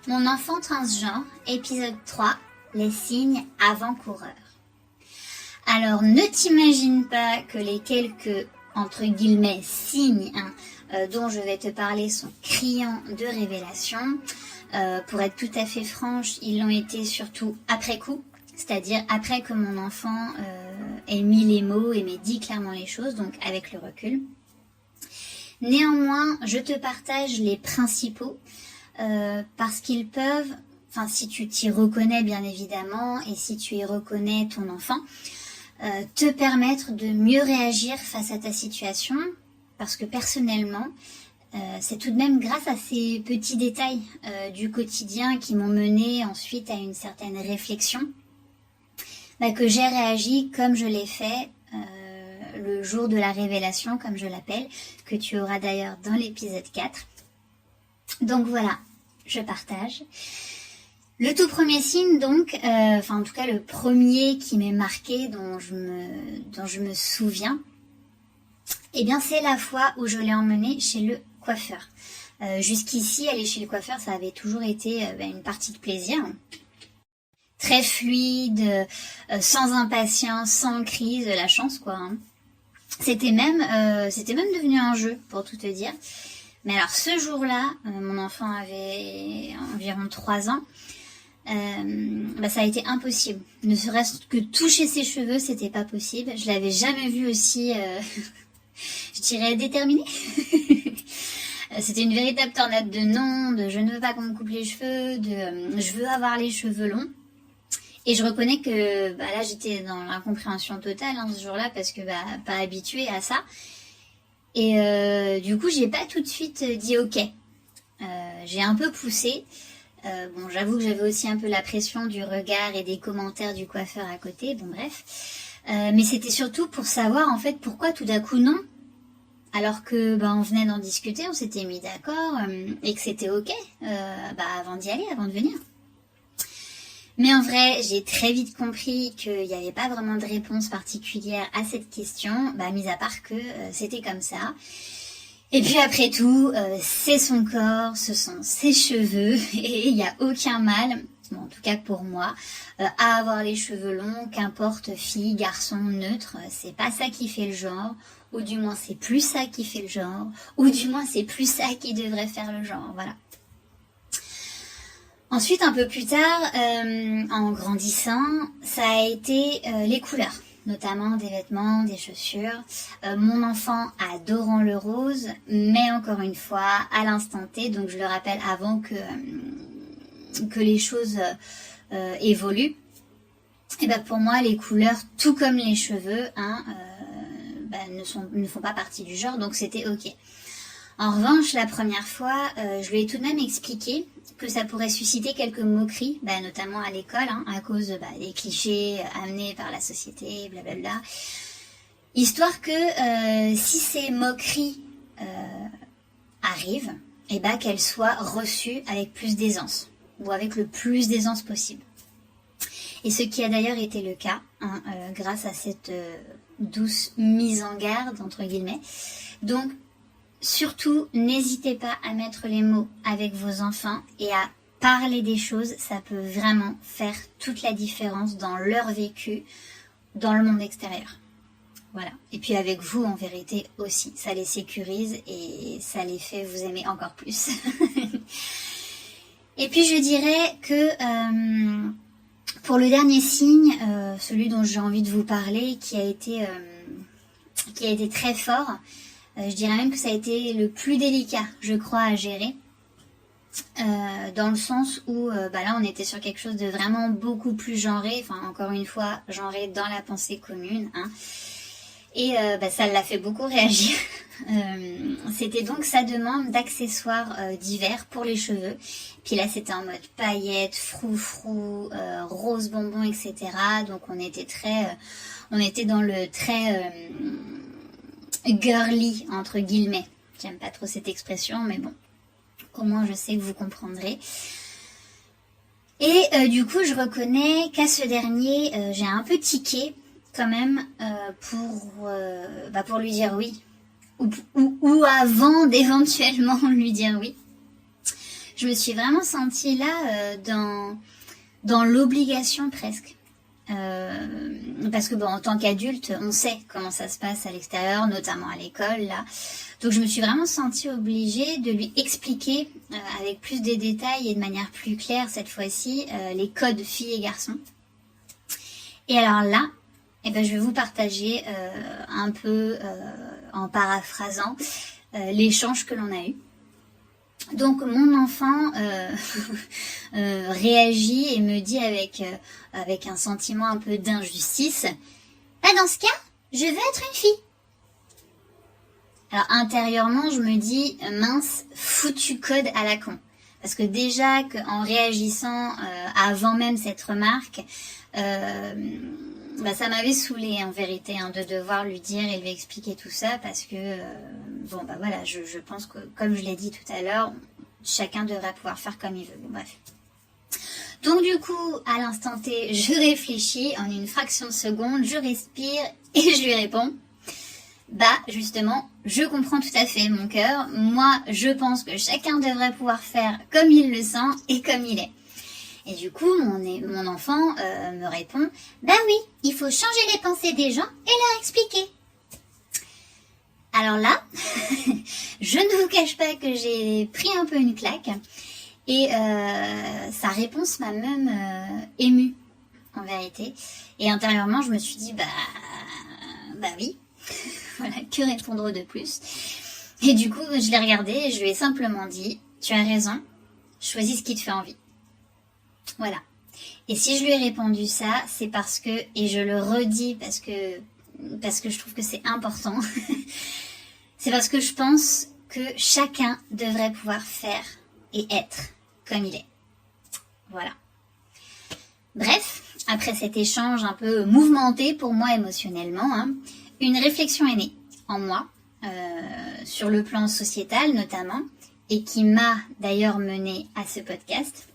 Mon enfant transgenre, épisode 3, les signes avant-coureurs. Alors ne t'imagine pas que les quelques, entre guillemets, signes dont je vais te parler sont criants de révélation. Pour être tout à fait franche, ils l'ont été surtout après coup, c'est-à-dire après que mon enfant ait mis les mots et m'ait dit clairement les choses, donc avec le recul. Néanmoins, je te partage les principaux parce qu'ils peuvent, enfin si tu t'y reconnais bien évidemment et si tu y reconnais ton enfant, te permettre de mieux réagir face à ta situation, parce que personnellement, c'est tout de même grâce à ces petits détails du quotidien qui m'ont mené ensuite à une certaine réflexion que j'ai réagi comme je l'ai fait le jour de la révélation, comme je l'appelle, que tu auras d'ailleurs dans l'épisode 4. Donc voilà, je partage. Le tout premier signe donc, en tout cas le premier qui m'est marqué, dont je me souviens, eh bien c'est la fois où je l'ai emmené chez le coiffeur. Jusqu'ici, aller chez le coiffeur, ça avait toujours été une partie de plaisir. Très fluide, sans impatience, sans crise, la chance quoi. C'était même devenu un jeu, pour tout te dire. Mais alors ce jour-là, mon enfant avait environ 3 ans. Ça a été impossible. Ne serait-ce que toucher ses cheveux, c'était pas possible. Je l'avais jamais vu aussi, je dirais, déterminé. C'était une véritable tornade de non, de je ne veux pas qu'on me coupe les cheveux, de je veux avoir les cheveux longs. Et je reconnais que là j'étais dans l'incompréhension totale ce jour-là parce que pas habituée à ça. Et du coup j'ai pas tout de suite dit ok. J'ai un peu poussé. J'avoue que j'avais aussi un peu la pression du regard et des commentaires du coiffeur à côté. Bon bref. Mais c'était surtout pour savoir en fait pourquoi tout d'un coup non. Alors que on venait d'en discuter, on s'était mis d'accord et que c'était ok avant d'y aller, avant de venir. Mais en vrai, j'ai très vite compris qu'il n'y avait pas vraiment de réponse particulière à cette question, mis à part que c'était comme ça. Et puis après tout, c'est son corps, ce sont ses cheveux, et il n'y a aucun mal, en tout cas pour moi, à avoir les cheveux longs, qu'importe fille, garçon, neutre, c'est pas ça qui fait le genre, ou du moins c'est plus ça qui fait le genre, ou du moins c'est plus ça qui devrait faire le genre, voilà. Ensuite, un peu plus tard, en grandissant, ça a été les couleurs, notamment des vêtements, des chaussures. Mon enfant adorant le rose, mais encore une fois, à l'instant T, donc je le rappelle avant que les choses évoluent, et pour moi, les couleurs, tout comme les cheveux, ne font pas partie du genre, donc c'était ok. En revanche, la première fois, je lui ai tout de même expliqué que ça pourrait susciter quelques moqueries, notamment à l'école, à cause des clichés amenés par la société, blablabla. Histoire que si ces moqueries arrivent, qu'elles soient reçues avec plus d'aisance, ou avec le plus d'aisance possible. Et ce qui a d'ailleurs été le cas, grâce à cette douce mise en garde, entre guillemets. Donc, surtout, n'hésitez pas à mettre les mots avec vos enfants et à parler des choses. Ça peut vraiment faire toute la différence dans leur vécu, dans le monde extérieur. Voilà. Et puis avec vous, en vérité, aussi. Ça les sécurise et ça les fait vous aimer encore plus. Et puis je dirais que pour le dernier signe, celui dont j'ai envie de vous parler, qui a été très fort, je dirais même que ça a été le plus délicat, je crois, à gérer. Dans le sens où là on était sur quelque chose de vraiment beaucoup plus genré, encore une fois genré dans la pensée commune, et ça l'a fait beaucoup réagir. C'était donc sa demande d'accessoires divers pour les cheveux. Puis là c'était en mode paillettes, froufrou, rose bonbon, etc. Donc on était dans le très girly entre guillemets. J'aime pas trop cette expression, mais bon, au moins je sais que vous comprendrez. Et du coup je reconnais qu'à ce dernier j'ai un peu tiqué quand même pour lui dire oui, ou avant d'éventuellement lui dire oui. je me suis vraiment sentie là dans l'obligation presque. Parce que bon, en tant qu'adulte, on sait comment ça se passe à l'extérieur, notamment à l'école là. Donc je me suis vraiment sentie obligée de lui expliquer avec plus de détails et de manière plus claire cette fois-ci les codes filles et garçons. Et alors là, je vais vous partager un peu en paraphrasant l'échange que l'on a eu. Donc mon enfant réagit et me dit avec un sentiment un peu d'injustice, dans ce cas, je veux être une fille. Alors intérieurement, je me dis, mince, foutu code à la con. Parce que déjà, en réagissant avant même cette remarque, ça m'avait saoulée en vérité de devoir lui dire et lui expliquer tout ça parce que, voilà, je pense que, comme je l'ai dit tout à l'heure, chacun devrait pouvoir faire comme il veut. Bon, bref. Donc du coup, à l'instant T, je réfléchis en une fraction de seconde, je respire et je lui réponds. Justement, je comprends tout à fait mon cœur. Moi, je pense que chacun devrait pouvoir faire comme il le sent et comme il est. Et du coup, mon enfant me répond, oui, il faut changer les pensées des gens et leur expliquer. Alors là, je ne vous cache pas que j'ai pris un peu une claque et sa réponse m'a même émue, en vérité. Et intérieurement, je me suis dit, oui. Voilà, que répondre de plus? Et du coup, je l'ai regardé et je lui ai simplement dit, tu as raison, choisis ce qui te fait envie. Voilà. Et si je lui ai répondu ça, c'est parce que, et je le redis parce que je trouve que c'est important, c'est parce que je pense que chacun devrait pouvoir faire et être comme il est. Voilà. Bref, après cet échange un peu mouvementé pour moi émotionnellement, une réflexion est née en moi, sur le plan sociétal notamment, et qui m'a d'ailleurs menée à ce podcast,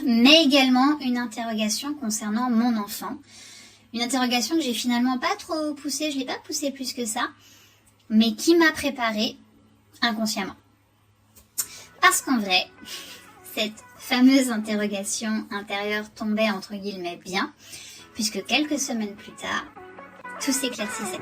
mais également une interrogation concernant mon enfant. Une interrogation que j'ai finalement pas trop poussée, je l'ai pas poussée plus que ça, mais qui m'a préparée inconsciemment. Parce qu'en vrai, cette fameuse interrogation intérieure tombait entre guillemets bien, puisque quelques semaines plus tard, tout s'éclaircissait.